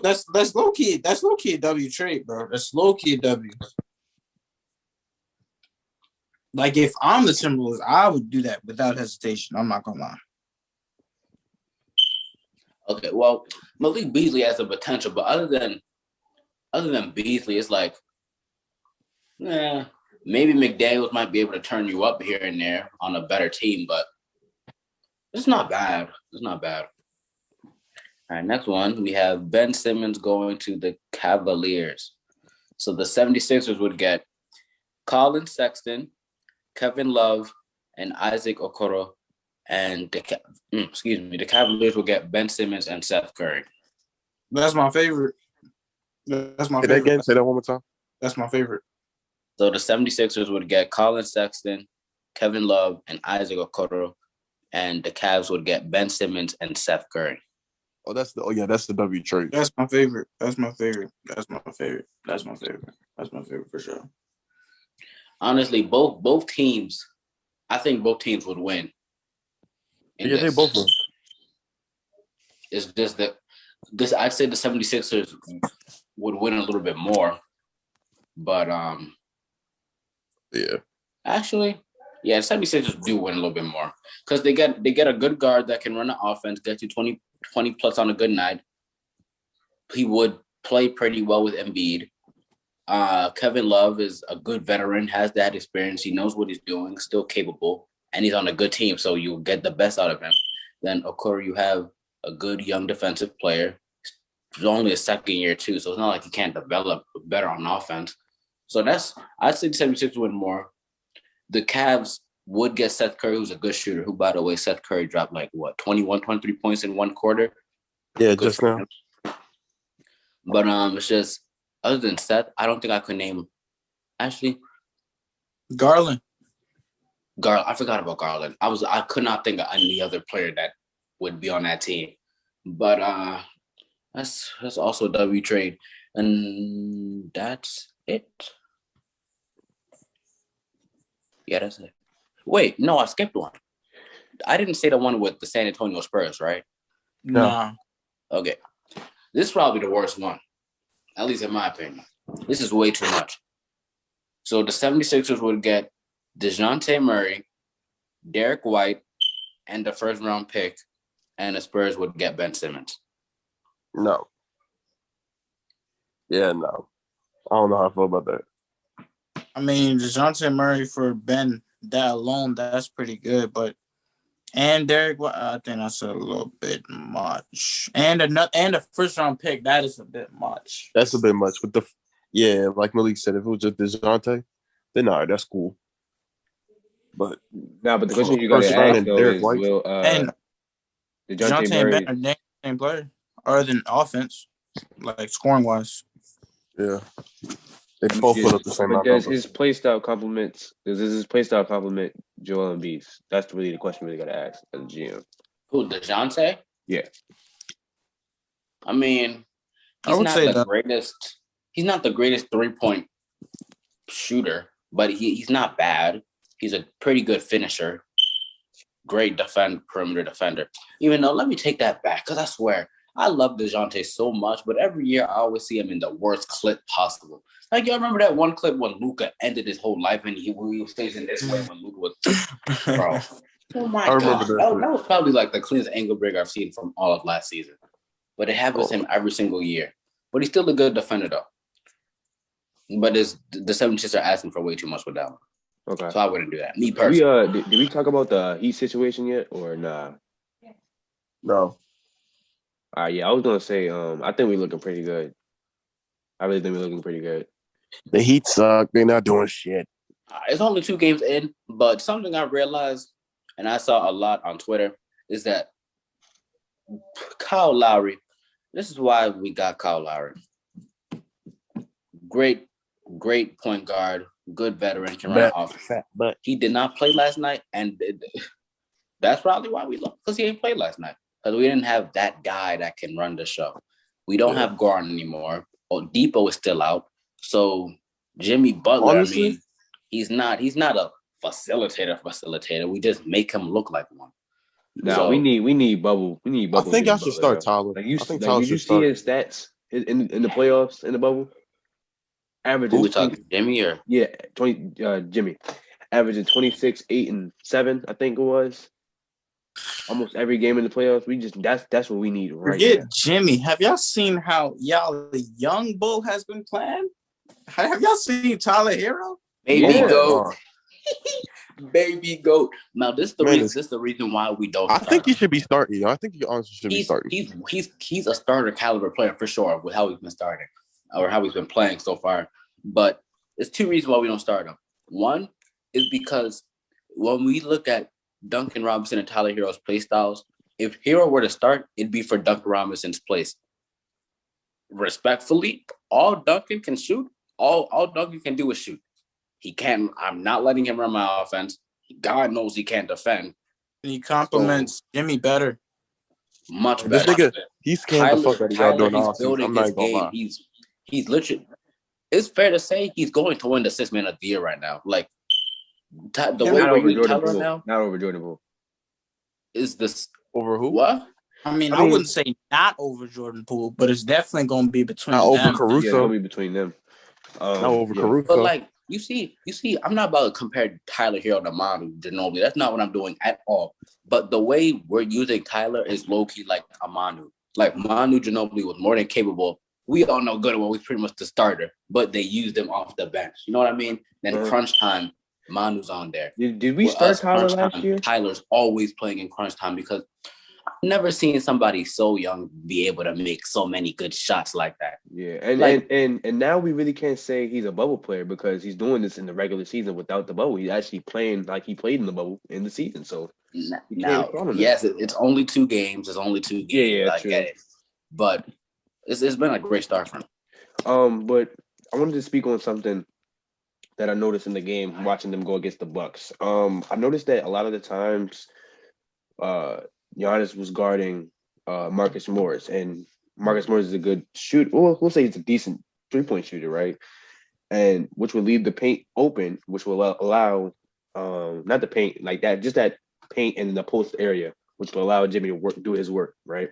Speaker 5: key. That's low key a W trade, bro. That's low key a W. Like if I'm the Timberwolves, I would do that without hesitation. I'm not gonna lie.
Speaker 1: Okay, well, Malik Beasley has the potential, but other than Beasley, it's like, maybe McDaniels might be able to turn you up here and there on a better team, but it's not bad. It's not bad. All right, next one, we have Ben Simmons going to the Cavaliers. So the 76ers would get Colin Sexton, Kevin Love, and Isaac Okoro. And the Cavaliers will get Ben Simmons and Seth Curry.
Speaker 5: That's my favorite. That's my
Speaker 2: favorite. Again, say that one more time.
Speaker 5: That's my favorite.
Speaker 1: So the 76ers would get Colin Sexton, Kevin Love, and Isaac Okoro. And the Cavs would get Ben Simmons and Seth Curry.
Speaker 2: That's the W trade.
Speaker 5: That's my favorite. That's my favorite for sure.
Speaker 1: Honestly, both teams, I think both teams would win.
Speaker 2: Yeah, they both win.
Speaker 1: It's just that I'd say the 76ers would win a little bit more. But actually, the 76ers do win a little bit more. Because they get a good guard that can run the offense, get you 20 plus on a good night. He would play pretty well with Embiid. Kevin Love is a good veteran, has that experience. He knows what he's doing, still capable, and he's on a good team, so you'll get the best out of him. Then, of course, you have a good young defensive player. He's only a second year, too, so it's not like he can't develop better on offense. So I'd say the 76ers win more. The Cavs would get Seth Curry, who's a good shooter, who, by the way, Seth Curry dropped 21, 23 points in one quarter.
Speaker 2: Yeah, just now.
Speaker 1: But it's just, other than Seth, I don't think I could name, actually.
Speaker 5: Garland.
Speaker 1: I forgot about Garland. I could not think of any other player that would be on that team. But that's also a W trade. And that's it. Yeah, that's it. Wait, no, I skipped one. I didn't say the one with the San Antonio Spurs, right?
Speaker 5: No.
Speaker 1: Okay. This is probably the worst one, at least in my opinion. This is way too much. So the 76ers would get DeJounte Murray, Derek White, and the first-round pick, and the Spurs would get Ben Simmons.
Speaker 2: No. Yeah, no. I don't know how I feel about that.
Speaker 5: I mean, DeJounte Murray for Ben, that alone, that's pretty good. But And Derek, I think that's a little bit much. And a first round pick, that is a bit much.
Speaker 2: That's a bit much. With like Malik said, if it was just DeJounte, then that's cool. But
Speaker 4: but the question you got to ask though is, will
Speaker 5: and DeJounte and Ben are the same player, other than offense, like scoring wise.
Speaker 2: Yeah, they both put up the same amount.
Speaker 4: Does his play style complement Joel Embiid's? That's really the question we got to ask as a GM.
Speaker 1: Who, DeJounte?
Speaker 4: Yeah.
Speaker 1: I mean, he's not the greatest. He's not the greatest 3-point shooter, but he's not bad. He's a pretty good finisher. Great perimeter defender. Even though, let me take that back, because I swear, I love DeJounte so much, but every year I always see him in the worst clip possible. Like, y'all remember that one clip when Luka ended his whole life and he was facing this way when Luka was, bro. Oh my God. That was probably like the cleanest angle break I've seen from all of last season. But it happens to him every single year. But he's still a good defender, though. But the 76ers are asking for way too much with that one.
Speaker 4: Okay.
Speaker 1: So I wouldn't do that. Me personally.
Speaker 4: Did we talk about the Heat situation yet or nah?
Speaker 2: No.
Speaker 4: Yeah, I was gonna say, I think we're looking pretty good. I really think we're looking pretty good.
Speaker 2: The Heat suck. They're not doing shit.
Speaker 1: It's only 2 games in, but something I realized, and I saw a lot on Twitter, is that Kyle Lowry, this is why we got Kyle Lowry. Great point guard, good veteran, can run off. But he did not play last night, and that's probably why we lost, because he didn't play last night. Because we didn't have that guy that can run the show. We don't have Gordon anymore. Depot is still out. So Jimmy Butler, honestly, I mean, he's not a facilitator. We just make him look like one.
Speaker 4: No, we need bubble. We need bubble.
Speaker 2: I think I should start Tyler.
Speaker 4: Did you see his stats in the playoffs in the bubble? Averaging.
Speaker 1: We talking Jimmy or
Speaker 4: 20? Jimmy, averaging 26, 8, and 7. I think it was. Almost every game in the playoffs. That's what we need right now.
Speaker 5: Forget Jimmy. Have y'all seen how the young bull has been playing? Have y'all seen Tyler Hero?
Speaker 1: Baby goat. Baby goat. Now this is the reason why we don't.
Speaker 2: I think he should be starting. I think he honestly should be starting.
Speaker 1: He's a starter caliber player for sure with how he's been starting or how he's been playing so far. But there's 2 reasons why we don't start him. One is because when we look at Duncan Robinson and Tyler Hero's play styles, if Hero were to start, it'd be for Duncan Robinson's place. Respectfully, all Duncan can shoot, all Duncan can do is shoot. He can't. I'm not letting him run my offense. God knows he can't defend.
Speaker 5: He compliments Jimmy better.
Speaker 1: Much better.
Speaker 2: This nigga, he's scared the fuck out of y'all doing
Speaker 1: building I'm not gonna lie. He's literally. It's fair to say he's going to win the 6th Man of the Year right now. Like the way we're using Tyler now,
Speaker 4: not over Jordan Poole.
Speaker 1: Is this
Speaker 2: over who?
Speaker 1: What?
Speaker 5: I mean, I wouldn't say not over Jordan Poole, but it's definitely going to be between
Speaker 2: not
Speaker 5: them.
Speaker 2: Over Caruso.
Speaker 4: Yeah, it'll be between them.
Speaker 2: Not over Caruso.
Speaker 1: But like you see, I'm not about to compare Tyler Hero to Manu Ginobili. That's not what I'm doing at all. But the way we're using Tyler is low key like a Manu. Like Manu Ginobili was more than capable. We all know good well he's pretty much the starter, but they used him off the bench. You know what I mean? Then crunch time, Manu's on there.
Speaker 4: Did we start Tyler last year?
Speaker 1: Tyler's always playing in crunch time because I've never seen somebody so young be able to make so many good shots like that.
Speaker 4: Yeah, and now we really can't say he's a bubble player because he's doing this in the regular season without the bubble. He's actually playing like he played in the bubble in the season. So
Speaker 1: now, yes, it's only 2 games. It's only 2 games.
Speaker 4: Yeah,
Speaker 1: I get it. But it's been a great start for him.
Speaker 4: But I wanted to speak on something that I noticed in the game watching them go against the Bucks. I noticed that a lot of the times Giannis was guarding Marcus Morris, and Marcus Morris is a good shooter. Well, we'll say he's a decent 3-point shooter, right? And which will leave the paint open, which will allow not the paint like that, just that paint in the post area, which will allow Jimmy to do his work, right?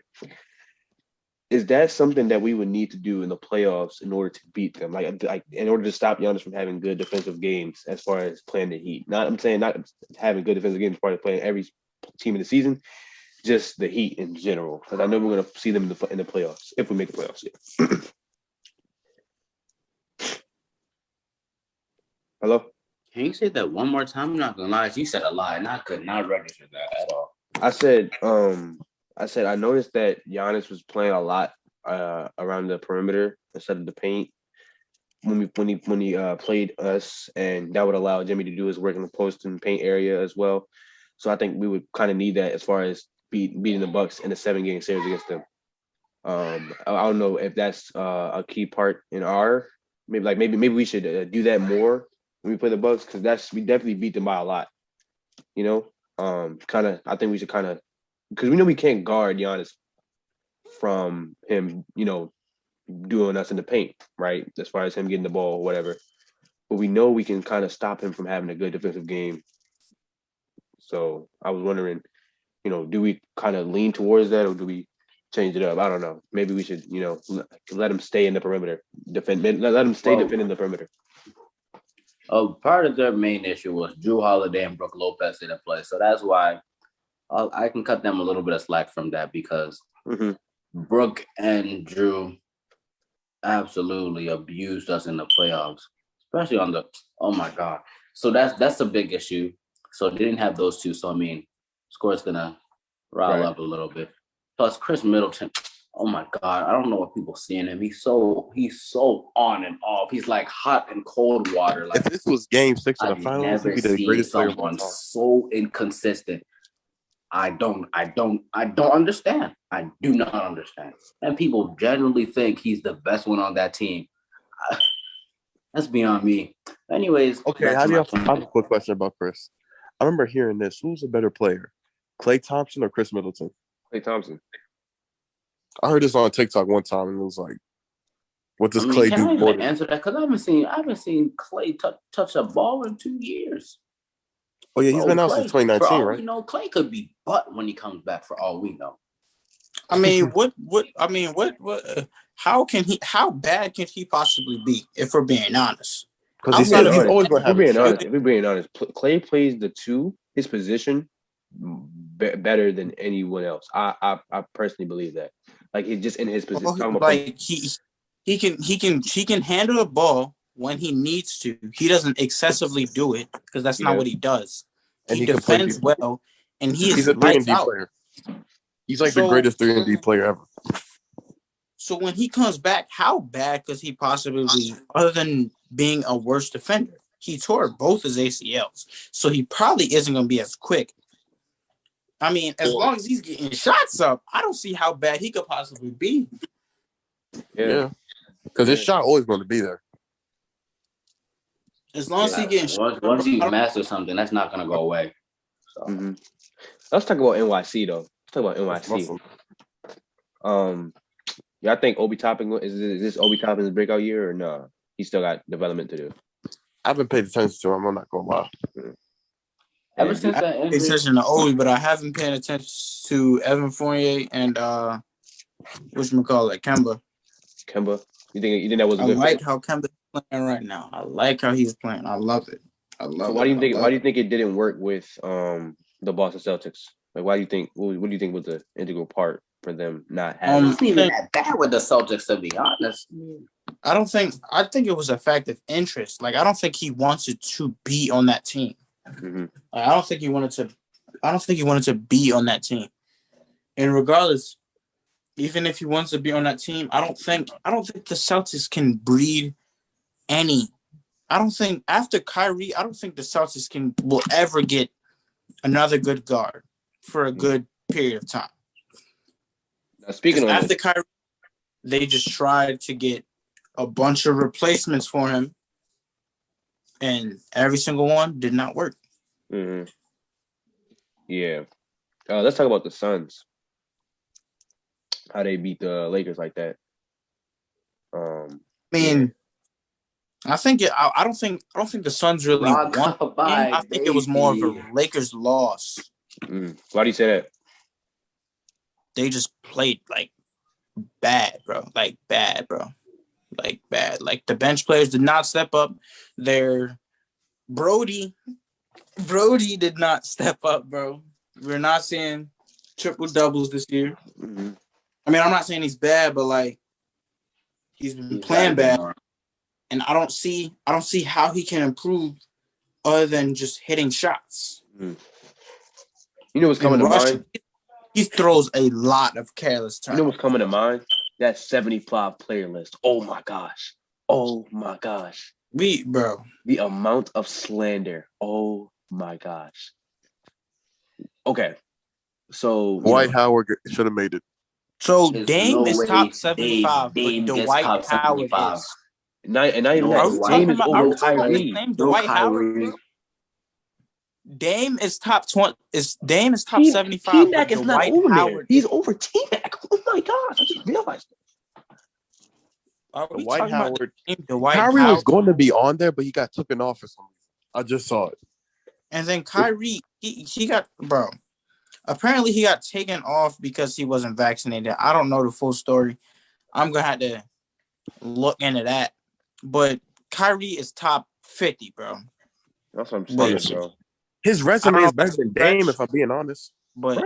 Speaker 4: Is that something that we would need to do in the playoffs in order to beat them? Like in order to stop Giannis from having good defensive games as far as playing the Heat. I'm saying not having good defensive games as far as playing every team in the season, just the Heat in general. Because I know we're going to see them in the playoffs, if we make the playoffs. Yeah. Hello?
Speaker 1: Can you say that one more time? I'm not going to lie. You said a lie, and I could not register that at all.
Speaker 4: I said I noticed that Giannis was playing a lot around the perimeter instead of the paint when he played us, and that would allow Jimmy to do his work in the post and paint area as well. So I think we would kind of need that as far as beating the Bucks in a 7-game series against them. I don't know if that's a key part in our maybe we should do that more when we play the Bucks, because we definitely beat them by a lot. You know, I think we should because we know we can't guard Giannis from him, doing us in the paint, right? As far as him getting the ball or whatever. But we know we can kind of stop him from having a good defensive game. So I was wondering, do we kind of lean towards that, or do we change it up? I don't know. Maybe we should, let him stay in the perimeter, let him stay defending the perimeter.
Speaker 1: Part of their main issue was Drew Holiday and Brook Lopez didn't play. So that's why I can cut them a little bit of slack from that, because Brook and Drew absolutely abused us in the playoffs, especially on the oh my god. So that's a big issue. So they didn't have those two. So I mean, score's gonna rile up a little bit. Plus Chris Middleton, oh my god, I don't know what people see in him. He's so on and off. He's like hot and cold water. Like,
Speaker 2: if this was Game 6 of the finals, he'd be the greatest player of all time.
Speaker 1: So inconsistent. I don't understand. I do not understand. And people generally think he's the best one on that team. That's beyond me. Anyways.
Speaker 2: Okay, I have a quick question about Chris. I remember hearing this. Who's a better player, Klay Thompson or Chris Middleton?
Speaker 4: Klay Thompson.
Speaker 2: I heard this on TikTok one time, and it was like, what does Klay do?
Speaker 1: I even answer that? Because I haven't seen Klay touch a ball in 2 years.
Speaker 2: Oh yeah, he's been out since 2019, right?
Speaker 1: Klay could be butt when he comes back, for all we know.
Speaker 5: I mean, how bad can he possibly be, if we're being honest?
Speaker 2: Because he's always going to have
Speaker 4: If we're being honest, Klay plays the two, his position, better than anyone else. I personally believe that. Like, he's just in his position.
Speaker 5: Like he can handle the ball when he needs to. He doesn't excessively do it, because that's not what he does. He defends well, and he's a 3-and-D player.
Speaker 2: He's like the greatest 3-and-D player ever.
Speaker 5: So when he comes back, how bad could he possibly be, other than being a worse defender? He tore both his ACLs, so he probably isn't going to be as quick. I mean, as long as he's getting shots up, I don't see how bad he could possibly be.
Speaker 2: Yeah. Because his shot always going to be there.
Speaker 5: As long as he getting
Speaker 1: once he masters something, that's not going to go away. So.
Speaker 4: Let's talk about NYC, though. Let's talk about NYC. I think Obi Toppin is this Obi Toppin's breakout year, or no? He still got development to do.
Speaker 2: I haven't paid attention to him. I'm not gonna lie.
Speaker 1: Ever since that injury,
Speaker 5: I paid attention to Obi, but I haven't paid attention to Evan Fournier and whatchamacallit, Kemba.
Speaker 4: Kemba, you think that was a good?
Speaker 5: I like how Kemba's playing right now. I like how he's playing. I love it.
Speaker 4: Why do you think it didn't work with the Boston Celtics? Like, why do you think? What do you think was the integral part for them not having?
Speaker 1: It's not even that bad with the Celtics, to be honest.
Speaker 5: I think it was a fact of interest. Like, I don't think he wanted to be on that team. I don't think he wanted to be on that team. And regardless, even if he wants to be on that team, I don't think the Celtics can breed any. I don't think after Kyrie, I don't think the Celtics will ever get another good guard for a good period of time.
Speaker 4: Now, speaking of
Speaker 5: after Kyrie, they just tried to get a bunch of replacements for him, and every single one did not work.
Speaker 4: Yeah. Let's talk about the Suns. How they beat the Lakers like that. I
Speaker 5: don't think the Suns really won. I think it was more of a Lakers loss.
Speaker 4: Why do you say that?
Speaker 5: They just played like bad, bro. Like bad. Like the bench players did not step up. Brody did not step up, bro. We're not seeing triple doubles this year. I mean, I'm not saying he's bad, but like he's been playing bad. And I don't see how he can improve other than just hitting shots.
Speaker 4: You know what's coming to mind?
Speaker 5: He throws a lot of careless turnovers.
Speaker 4: You know what's coming to mind? That 75 player list. Oh my gosh.
Speaker 5: Bro.
Speaker 4: The amount of slander. Oh my gosh. Okay. So
Speaker 2: Dwight Howard should have made it.
Speaker 5: So Dame is top 75,
Speaker 1: Dame
Speaker 5: but
Speaker 1: gets
Speaker 5: Dwight
Speaker 1: top 75.
Speaker 5: Is.
Speaker 4: Not even that. Dame is over Kyrie.
Speaker 5: Dwight Howard. Dame is top 20. Dame is top 75.
Speaker 4: T-Mac is not over there. He's over T-Mac. Oh my gosh! I just realized
Speaker 5: that.
Speaker 2: Dwight Howard.
Speaker 5: Kyrie
Speaker 2: was going to be on there, but he got taken off for some reason. I just saw it.
Speaker 5: And then Kyrie, he got apparently he got taken off because he wasn't vaccinated. I don't know the full story. I'm gonna have to look into that. But Kyrie is top 50, bro.
Speaker 4: That's what I'm saying, bro.
Speaker 2: His resume is better than Dame, if I'm being honest.
Speaker 5: But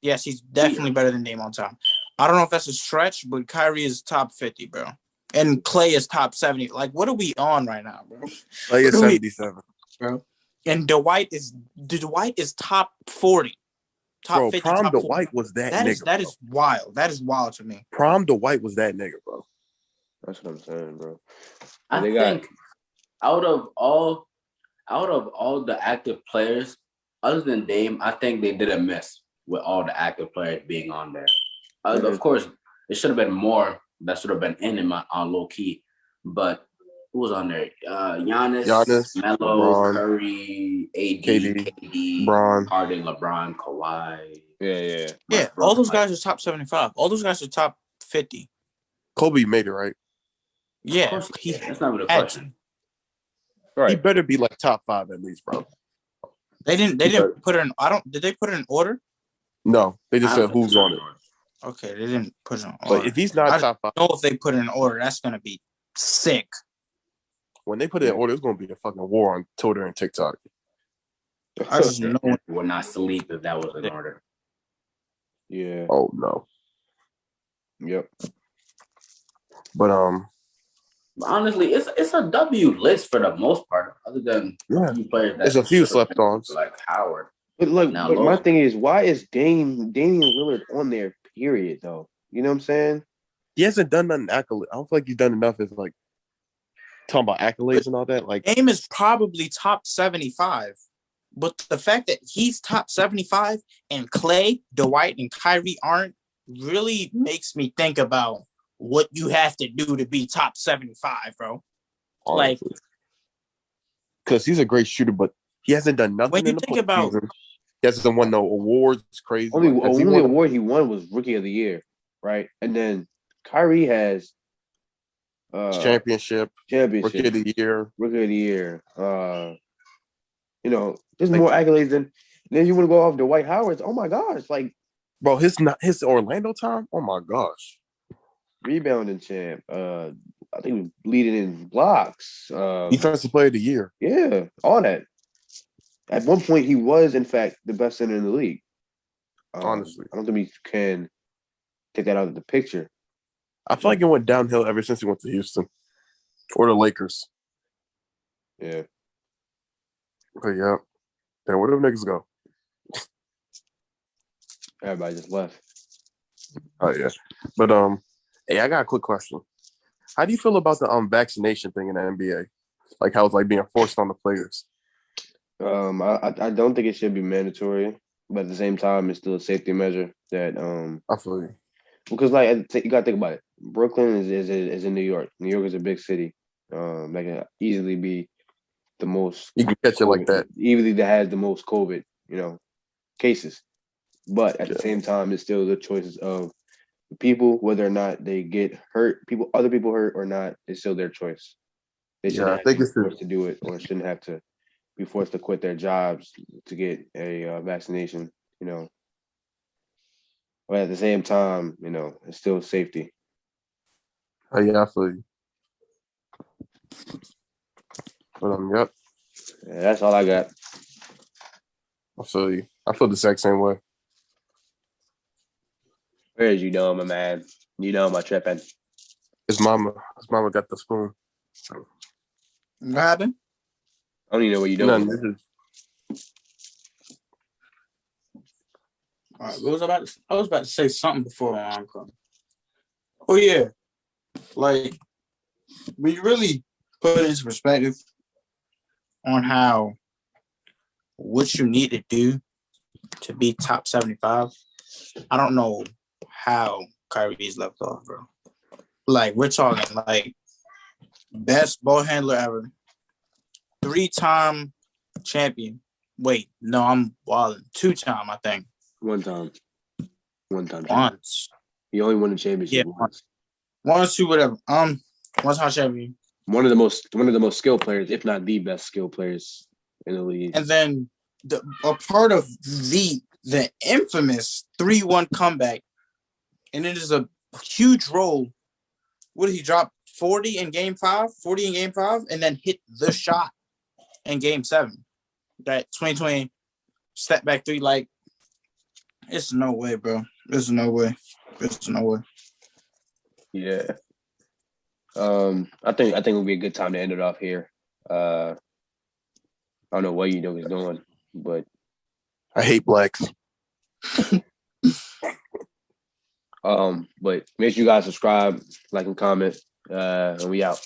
Speaker 5: yes, he's definitely better than Dame on top. I don't know if that's a stretch, but Kyrie is top 50, bro. And Clay is top 70. Like, what are we on right now, bro?
Speaker 2: Clay is 77,
Speaker 5: bro. And Dwight is top 40. Top 50.
Speaker 2: Prom
Speaker 5: top
Speaker 2: Dwight 40. Was that nigga.
Speaker 5: That is wild. That is wild to me.
Speaker 2: Prom Dwight was that nigga, bro.
Speaker 4: That's what I'm saying, bro.
Speaker 1: I think out of all the active players, other than Dame, I think they did a miss with all the active players being on there. Of course, it should have been more that should have been in my low key. But who was on there? Giannis, Melo, Curry, AD, KD,
Speaker 2: Bron,
Speaker 1: Harden, LeBron, Kawhi.
Speaker 5: Yeah. All those guys are top 75. All those guys are top 50.
Speaker 2: Kobe made it, right?
Speaker 5: Yeah,
Speaker 1: that's not really a question.
Speaker 2: Right. He better be like top 5 at least, bro.
Speaker 5: They didn't put it in. Did they put it in order?
Speaker 2: No, they just said who's on it.
Speaker 5: Okay, they didn't put it in order.
Speaker 2: But if he's not top 5,
Speaker 5: I don't know if they put it in order. That's gonna be sick.
Speaker 2: When they put it in order, it's gonna be a fucking war on Twitter and TikTok.
Speaker 5: I just know
Speaker 1: would not sleep if that was in order.
Speaker 4: Yeah.
Speaker 2: Oh no.
Speaker 4: Yep.
Speaker 2: But
Speaker 1: honestly, it's a W list for the most part, other than a few players.
Speaker 2: There's a few slept-ons
Speaker 1: like Howard.
Speaker 4: But look, my thing is, why is Damian Lillard on there? Period, though. You know what I'm saying?
Speaker 2: He hasn't done nothing accolade. I don't feel like he's done enough. As like talking about accolades and all that. Like
Speaker 5: Dame is probably top 75, but the fact that he's top 75 and Clay, Dwight, and Kyrie aren't really makes me think about what you have to do to be top 75, bro.
Speaker 2: Honestly. Like, because he's a great shooter, but he hasn't done nothing.
Speaker 5: When you think about,
Speaker 2: he hasn't won no awards. It's crazy.
Speaker 4: Only award he won was Rookie of the Year, right? And then Kyrie has
Speaker 2: championship, Rookie of the Year.
Speaker 4: You know, there's more accolades than. Then you want to go off Dwight Howard? Oh my gosh, like,
Speaker 2: bro, his Orlando time. Oh my gosh.
Speaker 4: Rebounding champ. I think leading in blocks.
Speaker 2: Defensive player of the year.
Speaker 4: Yeah, all that. At one point, he was, in fact, the best center in the league.
Speaker 2: Honestly.
Speaker 4: I don't think we can take that out of the picture.
Speaker 2: I feel like it went downhill ever since he went to Houston. Or the Lakers.
Speaker 4: Yeah.
Speaker 2: But yeah. Then where do niggas go?
Speaker 4: Everybody just left.
Speaker 2: Oh, yeah. But, hey, I got a quick question. How do you feel about the vaccination thing in the NBA? Like how it's like being forced on the players?
Speaker 4: I don't think it should be mandatory, but at the same time, it's still a safety measure that
Speaker 2: I feel you.
Speaker 4: Because like you gotta think about it. Brooklyn is in New York. New York is a big city. That can easily be the most.
Speaker 2: You can catch it like that.
Speaker 4: Easily that has the most COVID, cases. But at the same time, it's still the choices of people, whether or not they get hurt, other people hurt or not, it's still their choice. They shouldn't have to be forced to do it, or shouldn't have to be forced to quit their jobs to get a vaccination, But at the same time, it's still safety.
Speaker 2: Oh yeah, I feel you. But yep.
Speaker 4: Yeah, that's all I got.
Speaker 2: I feel you. I feel the exact same way.
Speaker 4: Where is you doing, my man? You know I'm tripping.
Speaker 2: His mama got the spoon.
Speaker 5: What happened?
Speaker 4: I don't even know what you're doing.
Speaker 2: None.
Speaker 5: All right, what was I was about to say something before my mom called. Oh yeah, like when you really put it into perspective on how what you need to do to be top 75, I don't know how Kyrie's left off, bro. Like we're talking like best ball handler ever, 3-time champion. Wait, no, I'm wilding. 2-time, I think.
Speaker 4: One time.
Speaker 5: Once.
Speaker 4: He only won the championship once.
Speaker 5: 1 or 2, whatever. One-time champion.
Speaker 4: One of the most skilled players, if not the best skilled players in the league.
Speaker 5: And then a part of the infamous 3-1 comeback, and it is a huge role. What did he drop? 40 in game 5, and then hit the shot in game 7. That 2020 step back 3, like, it's no way, bro. There's no way.
Speaker 4: Yeah. I think it would be a good time to end it off here. I don't know what Udoka is doing, but
Speaker 2: I hate blacks.
Speaker 4: But make sure you guys subscribe, like, and comment, and we out.